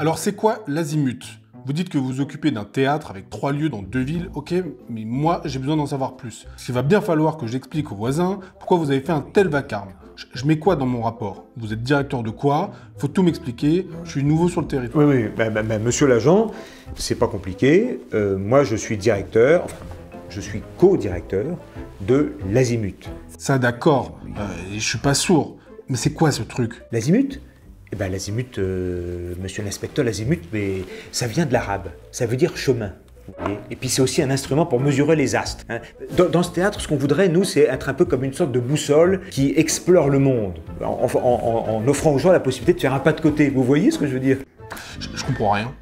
Alors c'est quoi l'azimut? Vous dites que vous vous occupez d'un théâtre avec 3 lieux dans 2 villes, ok, mais moi j'ai besoin d'en savoir plus. Parce qu'il va bien falloir que j'explique aux voisins pourquoi vous avez fait un tel vacarme. Je mets quoi dans mon rapport? Vous êtes directeur de quoi? Faut tout m'expliquer, je suis nouveau sur le territoire. Oui, monsieur l'agent, c'est pas compliqué. Moi je suis directeur, enfin, je suis co-directeur de l'Azimut. Ça d'accord, je suis pas sourd, mais c'est quoi ce truc? L'Azimut? Eh ben l'Azimut, monsieur l'inspecteur, l'Azimut, mais ça vient de l'arabe, ça veut dire chemin. Et puis c'est aussi un instrument pour mesurer les astres. Hein. Dans ce théâtre, ce qu'on voudrait, nous, c'est être un peu comme une sorte de boussole qui explore le monde, en offrant aux gens la possibilité de faire un pas de côté. Vous voyez ce que je veux dire? Je comprends rien.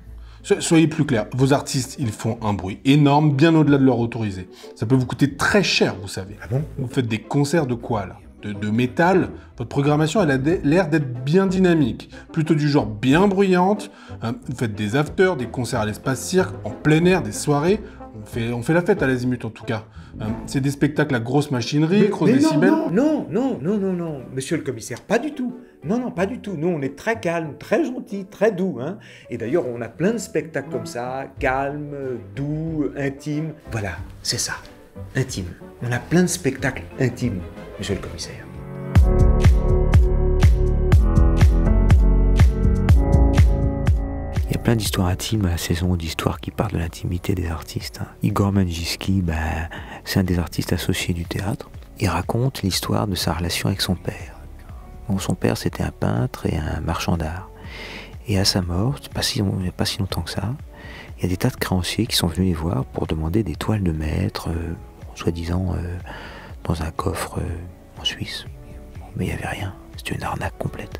Soyez plus clair, vos artistes, ils font un bruit énorme, bien au-delà de leur autorisé. Ça peut vous coûter très cher, vous savez. Ah bon? Vous faites des concerts de quoi, là? De métal. Votre programmation, elle a l'air d'être bien dynamique, plutôt du genre bien bruyante. Vous faites des afters, des concerts à l'espace cirque, en plein air, des soirées. On fait la fête à l'Azimut en tout cas. C'est des spectacles à grosse machinerie, gros décibels. Non, monsieur le commissaire, pas du tout. Non, pas du tout. Nous, on est très calme, très gentil, très doux. Hein. Et d'ailleurs, on a plein de spectacles comme ça, calme, doux, intime. Voilà, c'est ça, intime. On a plein de spectacles intimes, monsieur le commissaire. Il y a plein d'histoires intimes à la saison, d'histoires qui parlent de l'intimité des artistes. Igor Manjinski, c'est un des artistes associés du théâtre. Il raconte l'histoire de sa relation avec son père. Bon, son père, c'était un peintre et un marchand d'art. Et à sa mort, il n'y a pas si longtemps que ça, il y a des tas de créanciers qui sont venus les voir pour demander des toiles de maître, soi-disant dans un coffre en Suisse. Mais il n'y avait rien, c'était une arnaque complète.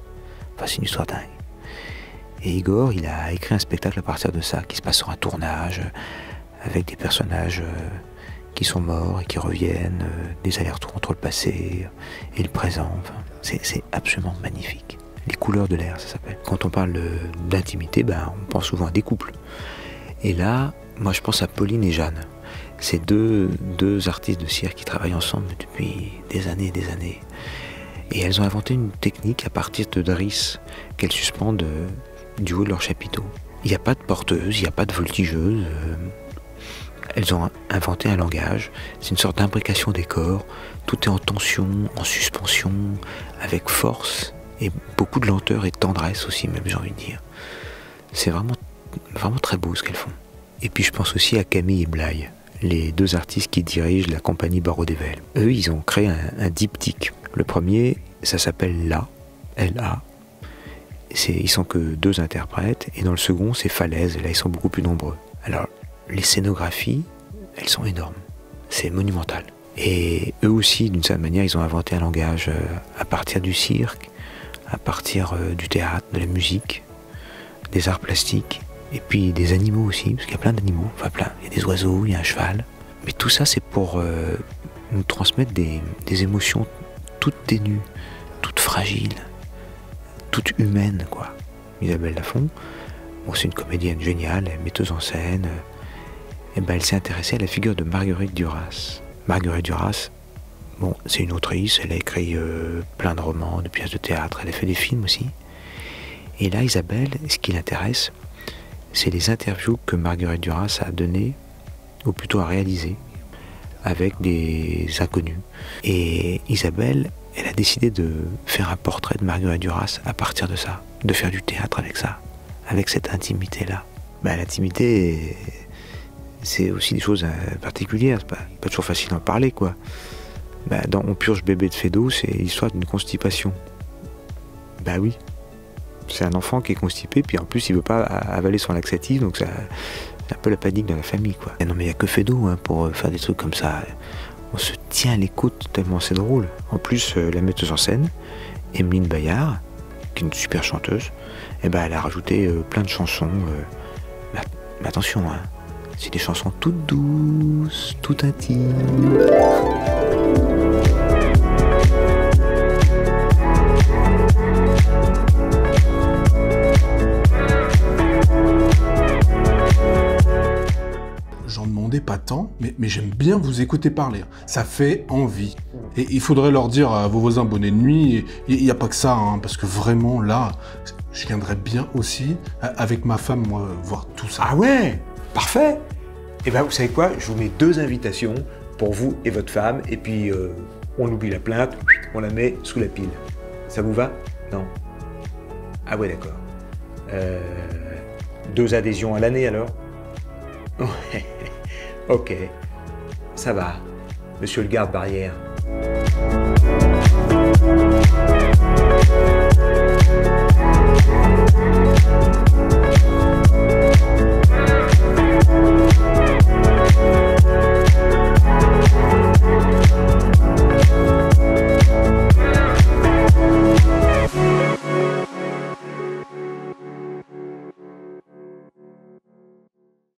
Enfin, c'est une histoire dingue. Et Igor, il a écrit un spectacle à partir de ça, qui se passe sur un tournage, avec des personnages qui sont morts et qui reviennent, des allers-retours entre le passé et le présent. Enfin, c'est absolument magnifique. Les couleurs de l'air, ça s'appelle. Quand on parle d'intimité, on pense souvent à des couples. Et là, moi je pense à Pauline et Jeanne. C'est deux artistes de cirque qui travaillent ensemble depuis des années et des années. Et elles ont inventé une technique à partir de drisses qu'elles suspendent du haut de leur chapiteau. Il n'y a pas de porteuse, il n'y a pas de voltigeuse. Elles ont inventé un langage. C'est une sorte d'imbrication des corps. Tout est en tension, en suspension, avec force et beaucoup de lenteur et de tendresse aussi, même j'ai envie de dire. C'est vraiment très beau ce qu'elles font. Et puis je pense aussi à Camille et Blaye, les deux artistes qui dirigent la compagnie Barreau d'Evel. Eux, ils ont créé un diptyque. Le premier, ça s'appelle La, L-A. Ils sont que 2 interprètes, et dans le second, c'est Falaise, là ils sont beaucoup plus nombreux. Alors, les scénographies, elles sont énormes. C'est monumental. Et eux aussi, d'une certaine manière, ils ont inventé un langage à partir du cirque, à partir du théâtre, de la musique, des arts plastiques, et puis des animaux aussi, parce qu'il y a plein d'animaux, enfin plein. Il y a des oiseaux, il y a un cheval. Mais tout ça, c'est pour nous transmettre des émotions toutes ténues, toutes fragiles, toutes humaines, quoi. Isabelle Lafont, c'est une comédienne géniale, metteuse en scène. Elle s'est intéressée à la figure de Marguerite Duras. Marguerite Duras, c'est une autrice, elle a écrit plein de romans, de pièces de théâtre, elle a fait des films aussi. Et là, Isabelle, ce qui l'intéresse, c'est les interviews que Marguerite Duras a données, ou plutôt a réalisées, avec des inconnus. Et Isabelle, elle a décidé de faire un portrait de Marguerite Duras à partir de ça, de faire du théâtre avec ça, avec cette intimité-là. L'intimité, c'est aussi des choses particulières, c'est pas toujours facile d'en parler, quoi. Dans On purge bébé de Feydeau, c'est l'histoire d'une constipation. Oui. C'est un enfant qui est constipé, puis en plus il veut pas avaler son laxatif, donc c'est un peu la panique dans la famille, quoi. Et non mais il n'y a que Feydeau pour faire des trucs comme ça. On se tient les côtes tellement c'est drôle. En plus, la metteuse en scène, Emeline Bayard, qui est une super chanteuse, elle a rajouté plein de chansons. Mais attention, c'est des chansons toutes douces, toutes intimes. J'en demandais pas tant, mais j'aime bien vous écouter parler. Ça fait envie. Et il faudrait leur dire à vos voisins bonne nuit. Il n'y a pas que ça, parce que vraiment là, je viendrais bien aussi, avec ma femme, moi, voir tout ça. Ah ouais, parfait. Eh bien, vous savez quoi? Je vous mets 2 invitations pour vous et votre femme, et puis on oublie la plainte, on la met sous la pile. Ça vous va? Non? Ah ouais, d'accord. 2 adhésions à l'année alors? Ouais, ok, ça va, monsieur le garde-barrière.